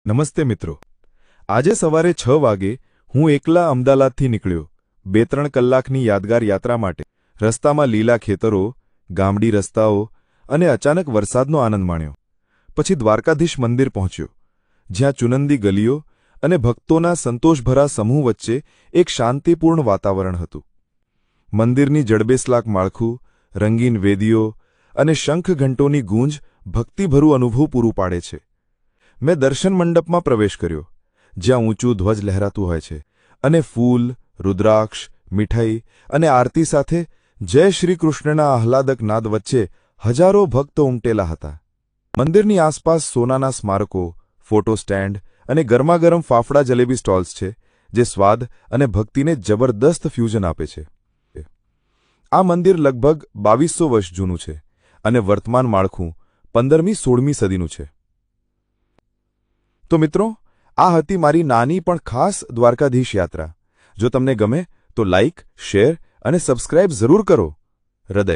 નમસ્તે મિત્રો. આજે સવારે 6 વાગે હું એકલા અમદાવાદથી નીકળ્યો 2-3 કલાકની યાદગાર યાત્રા માટે. રસ્તામાં લીલા ખેતરો, ગામડી રસ્તાઓ અને અચાનક વરસાદનો આનંદ માણ્યો. પછી દ્વારકાધીશ મંદિર પહોંચ્યો, જ્યાં ચુનંદી ગલીઓ અને ભક્તોના સંતોષભરા સમૂહ વચ્ચે એક શાંતિપૂર્ણ વાતાવરણ હતું. મંદિરની જડબેસલાક માળખું, રંગીન વેદીઓ અને શંખ ઘંટોની ગૂંજ ભક્તિભરું અનુભવ પૂરું પાડે છે. મેં દર્શન મંડપમાં પ્રવેશ કર્યો, જ્યાં ઊંચું ધ્વજ લહેરાતું હોય છે, અને ફૂલ, રુદ્રાક્ષ, મીઠાઈ અને આરતી સાથે જય શ્રી કૃષ્ણના આહલાદક નાદ વચ્ચે હજારો ભક્તો ઉમટેલા હતા. મંદિરની આસપાસ સોનાના સ્મારકો, ફોટો સ્ટેન્ડ અને ગરમાગરમ ફાફડા જલેબી સ્ટોલ્સ છે, જે સ્વાદ અને ભક્તિને જબરદસ્ત ફ્યુઝન આપે છે. આ મંદિર લગભગ 2200 વર્ષ જૂનું છે અને વર્તમાન માળખું 15મી-16મી સદીનું છે. તો મિત્રો, આ હતી મારી નાની પણ ખાસ દ્વારકાધીશ યાત્રા. જો તમને ગમે તો લાઇક, શેર અને સબસ્ક્રાઇબ જરૂર કરો. હૃદય.